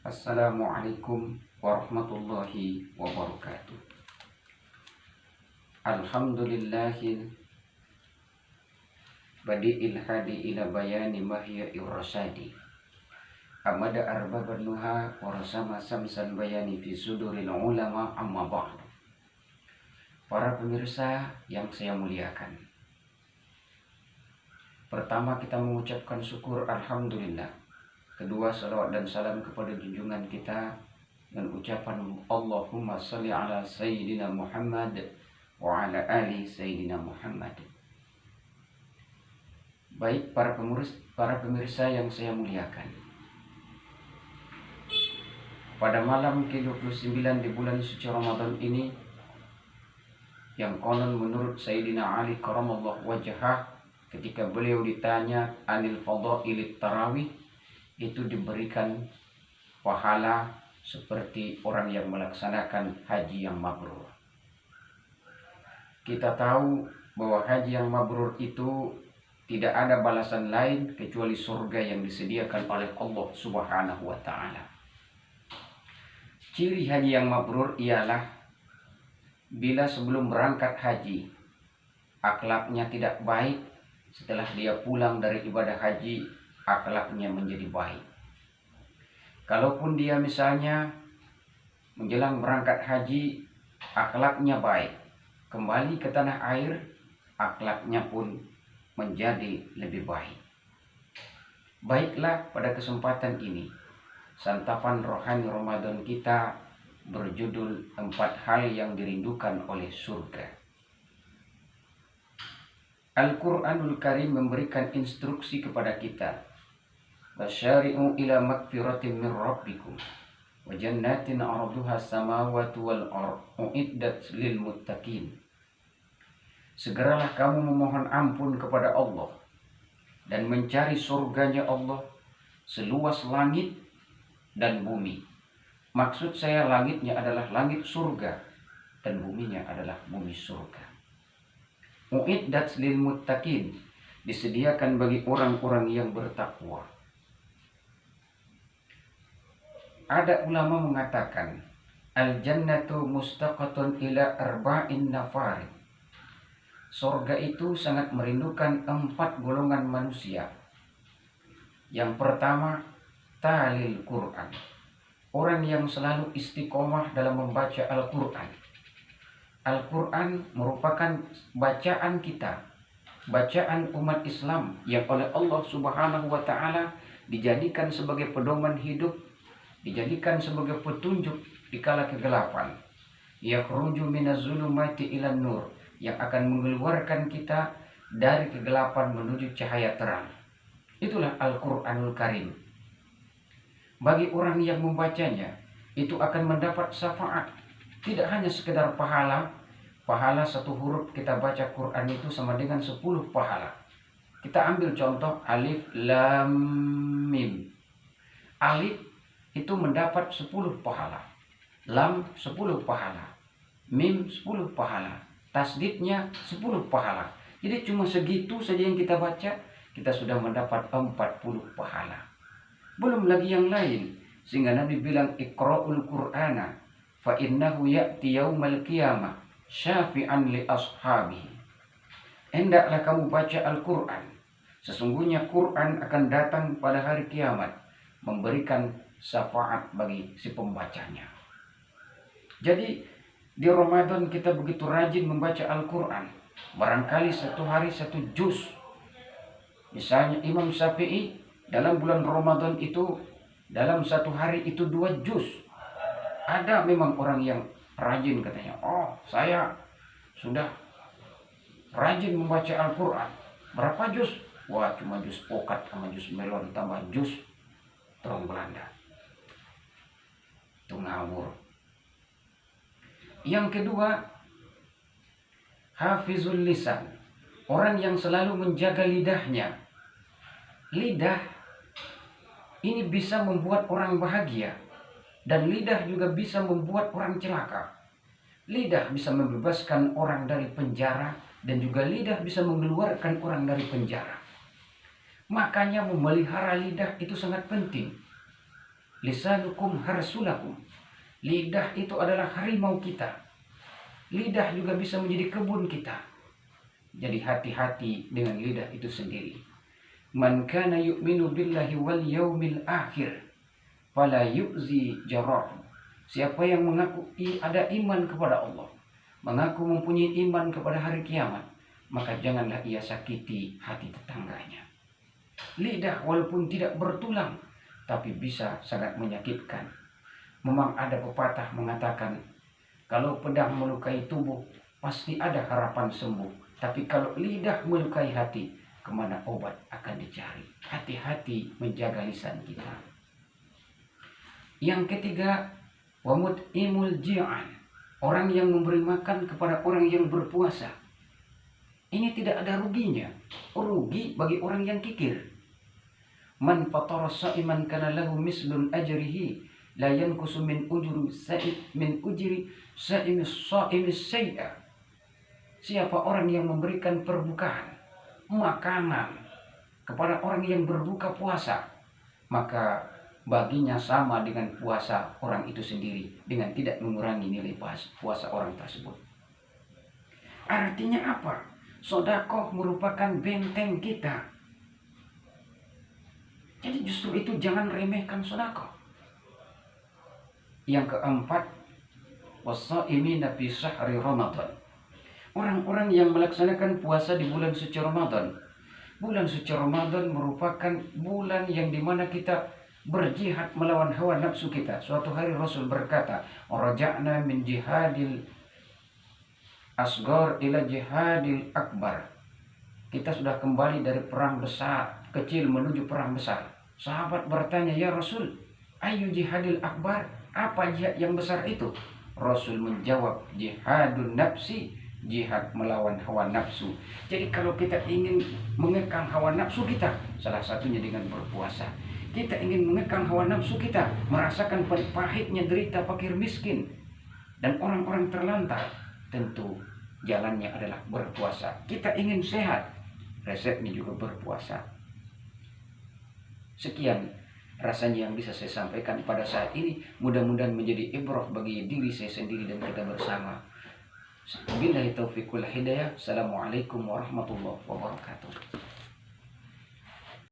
Assalamualaikum warahmatullahi wabarakatuh. Alhamdulillahil badi'il hadi ila bayani mahya irrasyadi. Amada arbaban nuha warasama samsan bayani fi suduril ulama amma ba'd. Para pemirsa yang saya muliakan, pertama kita mengucapkan syukur alhamdulillah. Kedua, salawat dan salam kepada junjungan kita dan ucapan Allahumma salli ala Sayyidina Muhammad wa ala ali Sayyidina Muhammad. Baik para pemirsa yang saya muliakan, pada malam ke-29 di bulan suci Ramadan ini, yang konon menurut Sayyidina Ali karamallahu wajhah, ketika beliau ditanya anil fadailit tarawih, itu diberikan pahala seperti orang yang melaksanakan haji yang mabrur. Kita tahu bahwa haji yang mabrur itu tidak ada balasan lain kecuali surga yang disediakan oleh Allah Subhanahu wa ta'ala. Ciri haji yang mabrur ialah bila sebelum berangkat haji akhlaknya tidak baik, setelah dia pulang dari ibadah haji akhlaknya menjadi baik. Kalaupun dia misalnya menjelang berangkat haji akhlaknya baik, kembali ke tanah air akhlaknya pun menjadi lebih baik. Baiklah, pada kesempatan ini santapan rohani Ramadan kita berjudul 4 hal yang dirindukan oleh surga. Al-Quranul Karim memberikan instruksi kepada kita, Basyari'u ila magfiratin min rabbikum wa jannatin 'arduha samawati wal ardh uiddat lil muttaqin. Segeralah kamu memohon ampun kepada Allah dan mencari surganya Allah seluas langit dan bumi. Maksud saya langitnya adalah langit surga dan buminya adalah bumi surga. Uiddat lil muttaqin, disediakan bagi orang-orang yang bertakwa. Ada ulama mengatakan al-jannatu mustaqatun ila arba'in nafar. Surga itu sangat merindukan 4 golongan manusia. Yang pertama, talil Quran, orang yang selalu istiqomah dalam membaca Al-Quran. Al-Quran merupakan bacaan kita, bacaan umat Islam yang oleh Allah Subhanahu wa ta'ala dijadikan sebagai pedoman hidup, dijadikan sebagai petunjuk di kala kegelapan. Yakhruju minaz zulumati ilan nur, yang akan mengeluarkan kita dari kegelapan menuju cahaya terang. Itulah Al-Quranul Karim. Bagi orang yang membacanya, itu akan mendapat syafaat. Tidak hanya sekedar pahala. Pahala 1 huruf kita baca Quran itu sama dengan 10 pahala. Kita ambil contoh alif lam mim. Alif itu mendapat 10 pahala. Lam 10 pahala. Mim 10 pahala. Tasdidnya 10 pahala. Jadi cuma segitu saja yang kita baca, kita sudah mendapat 40 pahala. Belum lagi yang lain. Sehingga Nabi bilang iqra'ul Qur'ana fa innahu ya'ti yaumal qiyamah syafi'an li ashabihi. Hendaklah kamu baca Al-Quran. Sesungguhnya Quran akan datang pada hari kiamat memberikan syafaat bagi si pembacanya. Jadi di Ramadan kita begitu rajin membaca Al-Quran. Barangkali 1 hari 1 juz. Misalnya Imam Syafi'i dalam bulan Ramadan itu dalam 1 hari itu 2 juz. Ada memang orang yang rajin katanya, oh saya sudah rajin membaca Al-Quran. Berapa juz? Wah, cuma juz pokat sama juz melon tambah juz terong Belanda. Itu ngawur. Yang kedua, hafizul lisan, orang yang selalu menjaga lidahnya. Lidah ini bisa membuat orang bahagia, dan lidah juga bisa membuat orang celaka. Lidah bisa membebaskan orang dari penjara, dan juga lidah bisa mengeluarkan orang dari penjara. Makanya memelihara lidah itu sangat penting. Lisanukum harsulakum. Lidah itu adalah harimau kita. Lidah juga bisa menjadi kebun kita. Jadi hati-hati dengan lidah itu sendiri. Man kana yu'minu billahi wal yaumil akhir fala yu'zi jarah. Siapa yang mengaku ada iman kepada Allah, mengaku mempunyai iman kepada hari kiamat, maka janganlah ia sakiti hati tetangganya. Lidah walaupun tidak bertulang, tapi bisa sangat menyakitkan. Memang ada pepatah mengatakan, kalau pedang melukai tubuh, pasti ada harapan sembuh. Tapi kalau lidah melukai hati, kemana obat akan dicari? Hati-hati menjaga lisan kita. Yang ketiga, wamut'imul ji'an. Orang yang memberi makan kepada orang yang berpuasa. Ini tidak ada ruginya. Rugi bagi orang yang kikir. Man fatara sa'iman kana lahu mislun ajrihi la yankusu min ujri sa'imis say'a. Siapa orang yang memberikan perbukaan, makanan kepada orang yang berbuka puasa, maka baginya sama dengan puasa orang itu sendiri, dengan tidak mengurangi nilai puasa orang tersebut. Artinya apa? Sedekah merupakan benteng kita. Jadi justru itu jangan remehkan sedekah. Yang keempat, was-shaimina fi syahri Ramadan. Orang-orang yang melaksanakan puasa di bulan suci Ramadan. Bulan suci Ramadan merupakan bulan yang dimana kita berjihad melawan hawa nafsu kita. Suatu hari Rasul berkata, "Raja'na min jihadil asghar ila jihadil akbar." Kita sudah kembali dari perang besar, kecil menuju perang besar. Sahabat bertanya, "Ya Rasul, ayu jihadil akbar? Apa jihad yang besar itu?" Rasul menjawab, "Jihadun nafsi." Jihad melawan hawa nafsu. Jadi kalau kita ingin mengekang hawa nafsu kita, salah satunya dengan berpuasa. Kita ingin mengekang hawa nafsu kita, merasakan pahitnya derita fakir miskin dan orang-orang terlantar, tentu jalannya adalah berpuasa. Kita ingin sehat, resepnya juga berpuasa. Sekian rasanya yang bisa saya sampaikan pada saat ini. Mudah-mudahan menjadi ibrah bagi diri saya sendiri dan kita bersama. Billahi taufiq wal hidayah. Assalamualaikum warahmatullahi wabarakatuh.